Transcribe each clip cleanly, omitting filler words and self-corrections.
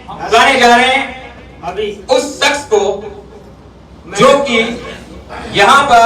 बुलाने जा रहे हैं अभी उस शख्स को जो कि यहाँ पर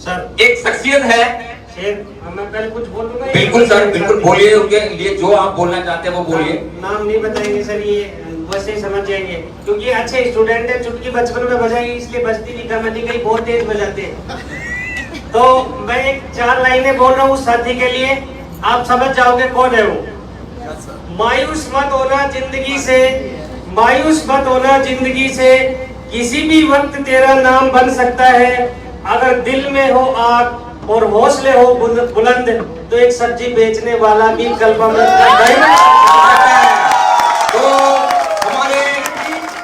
सर एक शख्सियत है। मैं पहले कुछ बोलूंगा। बिल्कुल सर, बिल्कुल बोलिए, उनके लिए जो आप बोलना चाहते हैं वो बोलिए। नाम नहीं बताएंगे सर, ये वैसे ही समझ जाएंगे क्योंकि अच्छे स्टूडेंट है। चुटकी बचपन में बजाएंगे इसलिए बजती नहीं, कमेटी कहीं बहुत तेज बजाते हैं। तो मैं एक 4 लाइनें बोल रहा हूँ साथी के लिए, आप समझ जाओगे कौन है वो। मायूस मत होना जिंदगी से, मायूस मत होना जिंदगी से, किसी भी वक्त तेरा नाम बन सकता है। अगर दिल में हो आग और हौसले हो बुलंद तो एक सब्जी बेचने वाला भी कल्पमृत का तो हमारे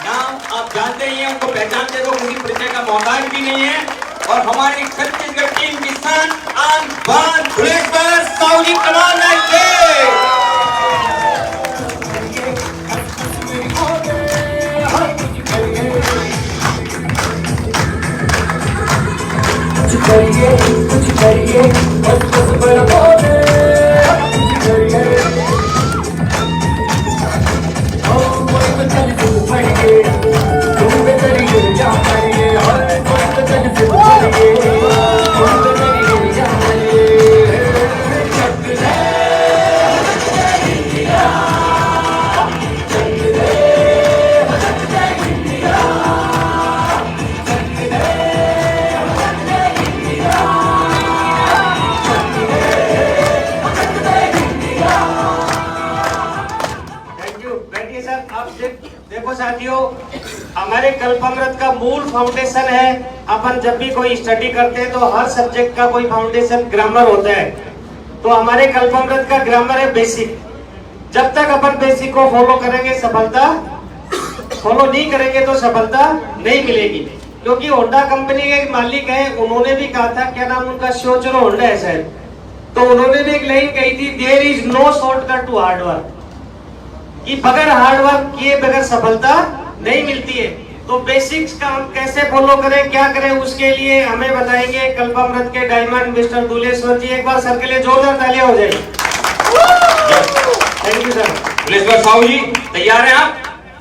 नाम आप जानते ही हैं, उनको पहचानते तो किसी परिचय का मोहताज भी नहीं है। और हमारी छत्तीसगढ़ टीम की शान आन बान धुलेश्वर साहू जी कमाल है। कुछ करिए बस बड़ा बोले देखो साथियों, हमारे कल्पमृत का मूल फाउंडेशन है। अपन जब भी कोई स्टडी करते हैं तो हर सब्जेक्ट का कोई फाउंडेशन ग्रामर होता है। तो हमारे कल्पमृत का ग्रामर है बेसिक। जब तक अपन बेसिक को फॉलो करेंगे सफलता, फॉलो नहीं करेंगे तो सफलता नहीं मिलेगी। क्योंकि होंडा कंपनी के मालिक है, उन्होंने भी कहा था, क्या नाम उनका, शोचरो होंडा है शायद, तो उन्होंने भी एक लाइन कही थी, there is no shortcut to hard work, कि बगैर हार्ड वर्क किए बगैर सफलता नहीं मिलती है। तो बेसिक्स का हम कैसे फॉलो करें, क्या करें, उसके लिए हमें बताएंगे कल्पमृत के डायमंड मिस्टर दुलेश्वर जी। एक बार सर के लिए जोरदार तालियां हो जाए। Thank you sir. Duleshwar Sahu ji तैयार हैं आप?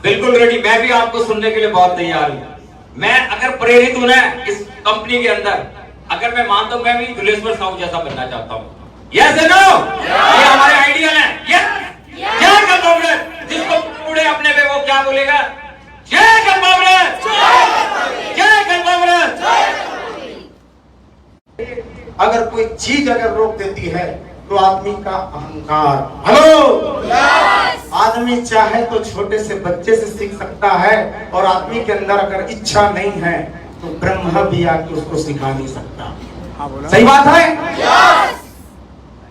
बिल्कुल रेडी। मैं भी आपको सुनने के लिए बहुत तैयार हूँ। मैं अगर प्रेरित हूं ना इस कंपनी के अंदर, अगर मैं मानता हूं, मैं भी दुलेश्वर साहू जैसा बनना चाहता हूँ। यस नो, ये हमारे आइडियल है। यस, जय कल्पमृत। जिसको पूरे अपने पे वो क्या बोलेगा, जय कल्पमृत, जय कल्पमृत। अगर कोई चीज अगर रोक देती है तो आदमी का अहंकार। हेलो, आदमी चाहे तो छोटे से बच्चे से सीख सकता है, और आदमी के अंदर अगर इच्छा नहीं है तो ब्रह्मा भी आके उसको सिखा नहीं सकता। सही बात है।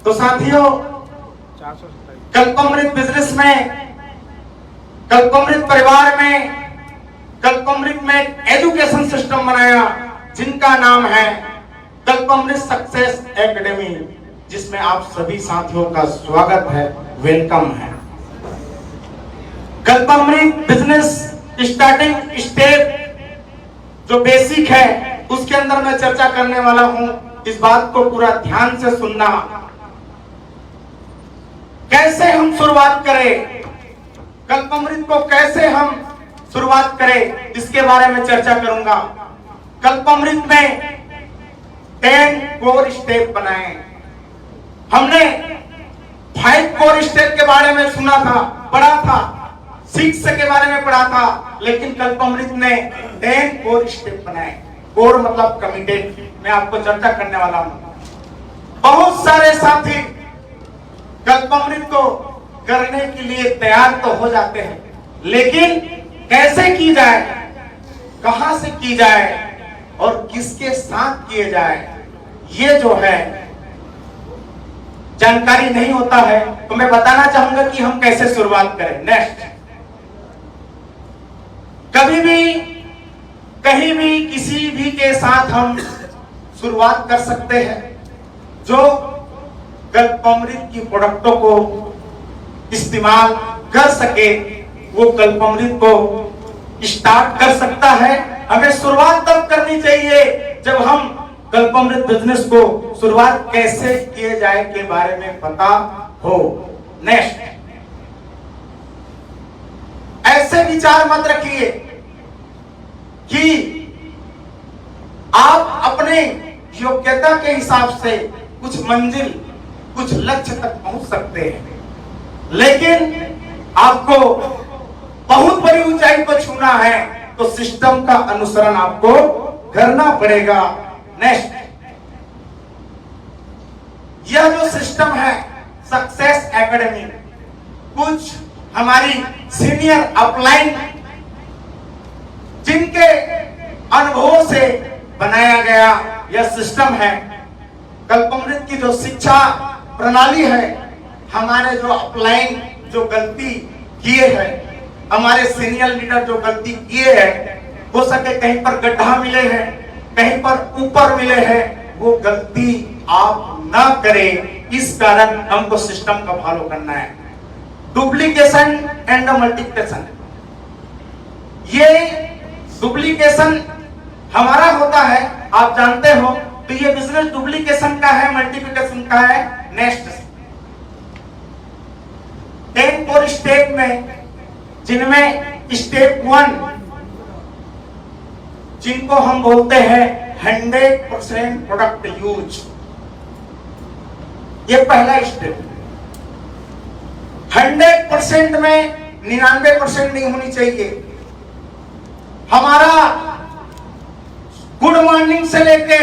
तो साथियों, कल्पमृत बिजनेस में, कल्पमृत परिवार में, कल्पमृत में एजुकेशन सिस्टम बनाया जिनका नाम है कल्पमृत सक्सेस एकेडमी, जिसमें आप सभी साथियों का स्वागत है, वेलकम है। कल्पमृत बिजनेस स्टार्टिंग स्टेप जो बेसिक है उसके अंदर मैं चर्चा करने वाला हूं। इस बात को पूरा ध्यान से सुनना। कैसे हम शुरुआत करें, कल्पमृत को कैसे हम शुरुआत करें, इसके बारे में चर्चा करूंगा। कल्पमृत में 10 कोर स्टेप बनाए। हमने 5 कोर स्टेप के बारे में सुना था, पढ़ा था, 6 के बारे में पढ़ा था, लेकिन कल्पमृत ने 10 कोर स्टेप बनाए। कोर मतलब कमिटेड। मैं आपको चर्चा करने वाला हूं। बहुत सारे साथी कल्पमृत को करने के लिए तैयार तो हो जाते हैं, लेकिन कैसे की जाए, कहां से की जाए और किसके साथ किए जाए, ये जो है जानकारी नहीं होता है। तो मैं बताना चाहूंगा कि हम कैसे शुरुआत करें। नेक्स्ट, कभी भी कहीं भी किसी भी के साथ हम शुरुआत कर सकते हैं। जो कल्पमृत की प्रोडक्टों को इस्तेमाल कर सके वो कल्पमृत को स्टार्ट कर सकता है। हमें शुरुआत तब करनी चाहिए जब हम कल्पमृत बिजनेस को शुरुआत कैसे किए जाए के बारे में पता हो। नेक्स्ट, ऐसे विचार मत रखिए कि आप अपने योग्यता के हिसाब से कुछ मंजिल, कुछ लक्ष्य तक पहुंच सकते हैं, लेकिन आपको बहुत बड़ी ऊंचाई को छूना है तो सिस्टम का अनुसरण आपको करना पड़ेगा। नेक्स्ट, यह जो सिस्टम है सक्सेस एकेडमी, कुछ हमारी सीनियर अपलाइन जिनके अनुभवों से बनाया गया यह सिस्टम है। कल्पमृत की जो शिक्षा प्रणाली है, हमारे जो अपलाइन जो गलती किए हैं, हमारे सीनियर लीडर जो गलती किए हैं, हो सके कहीं पर गड्ढा मिले हैं, कहीं पर ऊपर मिले हैं, वो गलती आप ना करें। इस कारण हमको सिस्टम का फॉलो करना है। डुप्लीकेशन एंड मल्टीप्लिकेशन, ये डुप्लीकेशन हमारा होता है, आप जानते हो, तो ये बिजनेस डुप्लीकेशन का है, मल्टीप्लिकेशन का है। नेक्स्ट, 10 4 स्टेप में, जिनमें स्टेप 1 जिनको हम बोलते हैं 100% प्रोडक्ट यूज, ये पहला स्टेप। 100% में 99% नहीं होनी चाहिए। हमारा गुड मॉर्निंग से लेके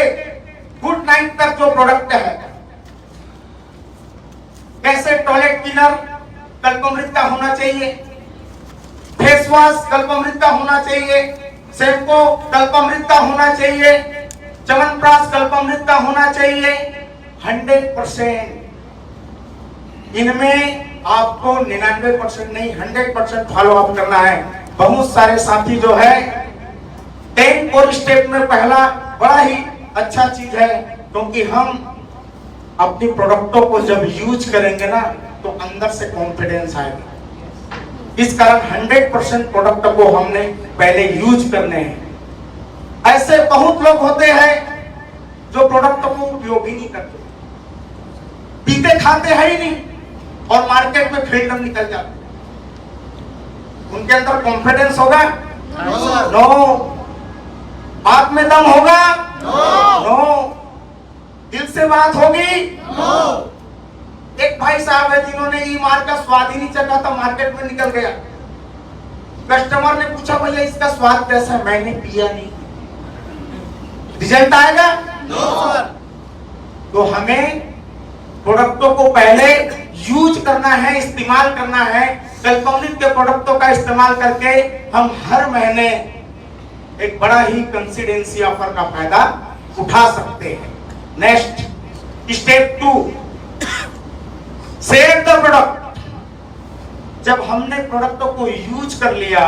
गुड नाइट तक जो प्रोडक्ट है, कैसे टॉयलेट क्लीनर कल्पमृत का होना चाहिए, फेस वॉश कल्पमृत का होना चाहिए, शैम्पू कल्पमृत का होना चाहिए, च्यवनप्राश कल्पमृत का होना चाहिए। 100% इनमें आपको 99% नहीं 100% फॉलो अप करना है। बहुत सारे साथी जो है 10 4 स्टेप में पहला बड़ा ही अच्छा चीज है, क्योंकि हम अपनी प्रोडक्टों को जब यूज करेंगे ना तो अंदर से कॉन्फिडेंस आएगा। इस कारण 100% प्रोडक्ट को हमने पहले यूज करने हैं। ऐसे बहुत लोग होते हैं जो प्रोडक्ट को उपयोग ही नहीं करते, पीते खाते हैं ही नहीं और मार्केट में फील्ड में निकल जाते। उनके अंदर कॉन्फिडेंस होगा? नो। बात में दम होगा? नो। दिल से बात होगी? एक भाई साहब है जिन्होंने ई मार का स्वाद ही नहीं चखा था, मार्केट में निकल गया। कस्टमर ने पूछा भैया इसका स्वाद कैसा है? मैंने पिया नहीं। रिजल्ट आएगा? तो हमें प्रोडक्टों को पहले यूज करना है, इस्तेमाल करना है। कल्पमृत के प्रोडक्टों का इस्तेमाल करके हम हर महीने एक बड़ा ही कंसिडेंसी ऑफर का फायदा उठा सकते हैं। Next, step 2, share the product. जब हमने प्रोडक्टों को यूज कर लिया,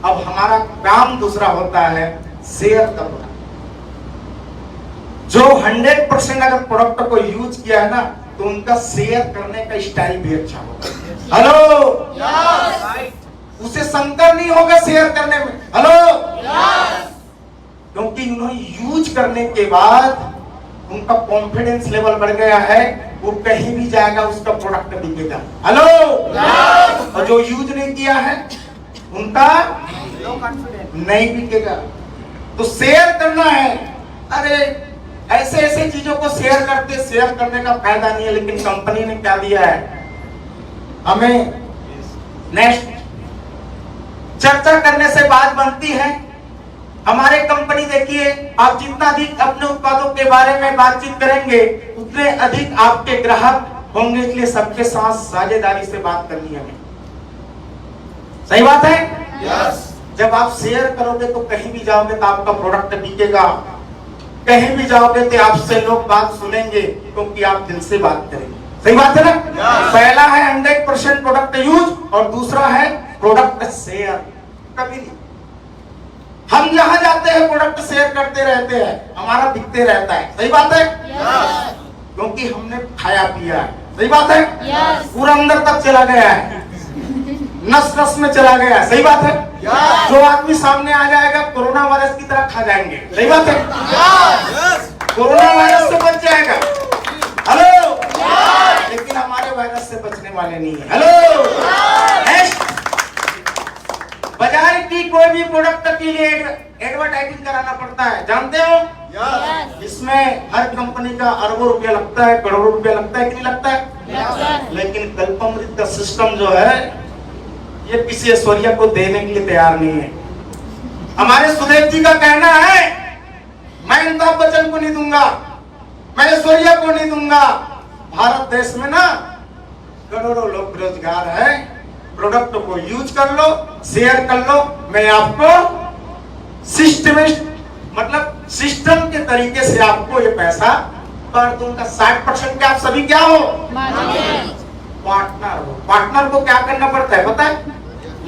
अब हमारा काम दूसरा होता है, शेयर द प्रोडक्ट। जो 100% अगर प्रोडक्ट को यूज किया है ना, तो उनका शेयर करने का स्टाइल भी अच्छा होगा। हेलो, उसे संकर नहीं होगा शेयर करने में। हेलो, क्योंकि उन्होंने यूज करने के बाद उनका कॉन्फिडेंस लेवल बढ़ गया है, वो कहीं भी जाएगा उसका प्रोडक्ट बिकेगा। हेलो, और जो यूज नहीं किया है उनका नहीं बिकेगा। तो शेयर करना है। अरे ऐसे ऐसे चीजों को शेयर करने का फायदा नहीं है, लेकिन कंपनी ने क्या दिया है हमें। नेक्स्ट, चर्चा करने से बात बनती है। हमारे कंपनी देखिए, आप जितना अधिक अपने उत्पादों के बारे में बातचीत करेंगे उतने अधिक आपके ग्राहक होंगे, इसलिए सबके साथ साझेदारी से बात करनी है हमें। सही बात है? यस। जब आप शेयर करोगे तो कहीं भी जाओगे तो आपका प्रोडक्ट बिकेगा, कहीं भी जाओगे तो आपसे लोग बात सुनेंगे, क्योंकि आप दिल से बात करेंगे। सही बात है ना? पहला है 100% प्रोडक्ट यूज और दूसरा है प्रोडक्ट शेयर। कभी नहीं, हम जहां जाते हैं प्रोडक्ट शेयर करते रहते हैं, हमारा बिकते रहता है। सही बात है? क्योंकि हमने खाया पिया है। सही बात है? पूरा अंदर तक चला गया है, नस नस में चला गया है। सही बात है? जो आदमी सामने आ जाएगा कोरोना वायरस की तरह खा जाएंगे। सही बात है? कोरोना वायरस से बच जाएगा। हेलो, लेकिन हमारे वायरस से बचने वाले नहीं है। हेलो, नेक्स्ट, की कोई भी प्रोडक्ट के लिए एडवर्टाइजिंग कराना पड़ता है, जानते हो? इसमें हर कंपनी का अरबों रुपया लगता है, करोड़ों रुपया लगता है कि नहीं लगता है? लेकिन कल्पामृत का सिस्टम जो है ये किसी ऐश्वर्या को देने के लिए तैयार नहीं है। हमारे सुदेव जी का कहना है, मैं अमिताभ बच्चन को नहीं दूंगा, मैं ऐश्वर्या को नहीं दूंगा। भारत देश में ना करोड़ों लोग बेरोजगार है, प्रोडक्ट को यूज कर लो, शेयर कर लो, मैं आपको सिस्टम के तरीके से आपको ये पैसा कर दूंगा। 60% के आप सभी क्या हो? पार्टनर हो। पार्टनर को क्या करना पड़ता है पता है?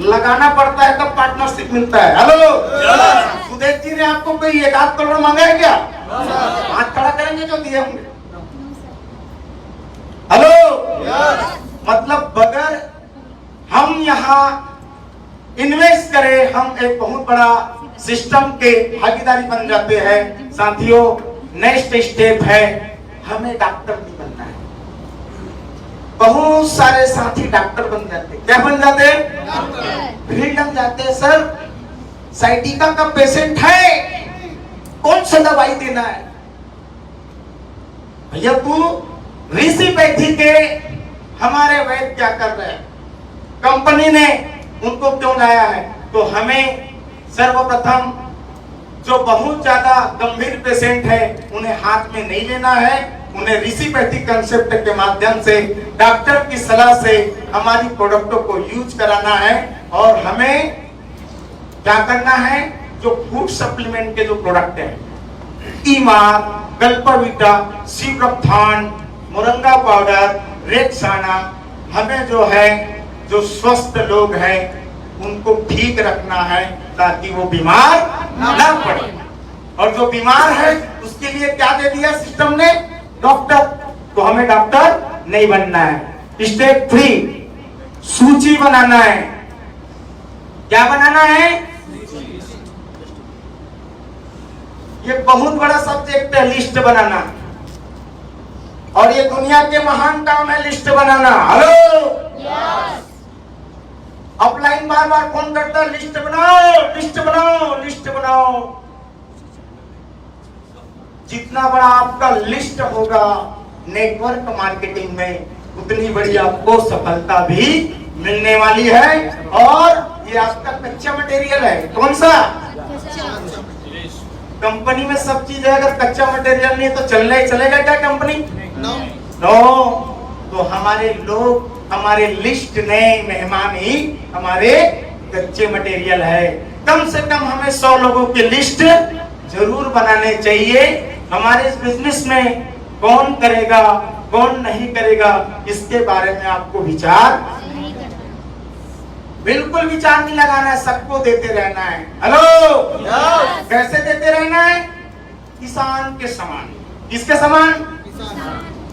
लगाना पड़ता है, तब पार्टनरशिप मिलता है। हेलो, सुदेव जी ने आपको कोई 1 करोड़ मांगा है क्या? हाथ खड़ा करेंगे जो दिए होंगे। हेलो, मतलब बगैर हम यहाँ इन्वेस्ट करें, हम एक बहुत बड़ा सिस्टम के भागीदारी बन जाते हैं। साथियों, नेक्स्ट स्टेप है, हमें डॉक्टर नहीं बनना है। बहुत सारे साथी डॉक्टर बन जाते, क्या बन जाते? भीड़ लग जाते हैं। सर, साइटिका का पेशेंट है, कौन सा दवाई देना है? भैया तू ऋषिपैथी के हमारे वैद्य क्या कर रहे हैं? कंपनी ने उनको क्यों लाया है? तो हमें सर्वप्रथम जो बहुत ज्यादा गंभीर पेशेंट है उन्हें हाथ में नहीं लेना है, उन्हें ऋषिपैथिक कंसेप्ट के माध्यम से डॉक्टर की सलाह से हमारी प्रोडक्टों को यूज कराना है। और हमें क्या करना है? जो फूड सप्लीमेंट के जो प्रोडक्ट है, ईमार, कल्पावीटा, सीप्रॉक्थान, मोरंगा पाउडर, रेक्साना, हमें जो है जो स्वस्थ लोग हैं उनको ठीक रखना है ताकि वो बीमार ना पड़े। और जो बीमार है उसके लिए क्या दे दिया सिस्टम ने? डॉक्टर। तो हमें डॉक्टर नहीं बनना है। स्टेप 3, सूची बनाना है। क्या बनाना है? ये बहुत बड़ा सब्जेक्ट है, लिस्ट बनाना। और ये दुनिया के महान काम है, लिस्ट बनाना। हेलो, ऑफलाइन बार बार फोन करता है, लिस्ट बनाओ, लिस्ट बनाओ, लिस्ट बनाओ। जितना बड़ा आपका लिस्ट होगा नेटवर्क मार्केटिंग में, उतनी बड़ी आपको सफलता भी मिलने वाली है। और ये आपका कच्चा मटेरियल है। कौन सा? कंपनी में सब चीज है, अगर कच्चा मटेरियल नहीं तो चलेगा क्या कंपनी? नो। तो हमारे लोग, हमारे लिस्ट नए मेहमान ही हमारे कच्चे मटेरियल है। कम से कम हमें 100 लोगों की लिस्ट जरूर बनाने चाहिए। हमारे इस बिजनेस में कौन करेगा, कौन नहीं करेगा, इसके बारे में आपको विचार बिल्कुल विचार नहीं लगाना है, सबको देते रहना है। हेलो, कैसे देते रहना है? किसान के समान। किसके समान?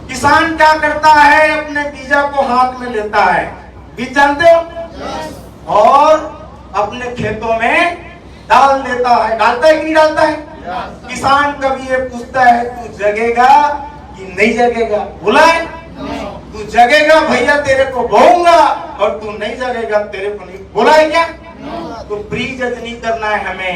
किसान क्या करता है? अपने बीजा को हाथ में लेता है, बीज जानते हो, और अपने खेतों में डाल देता है। डालता है कि नहीं डालता है? किसान कभी ये पूछता है तू जगेगा कि नहीं जगेगा? बोला है तू जगेगा भैया तेरे को बोऊंगा, और तू नहीं जगेगा तेरे को नहीं। बोला है क्या? तो प्री जज नहीं करना है हमें।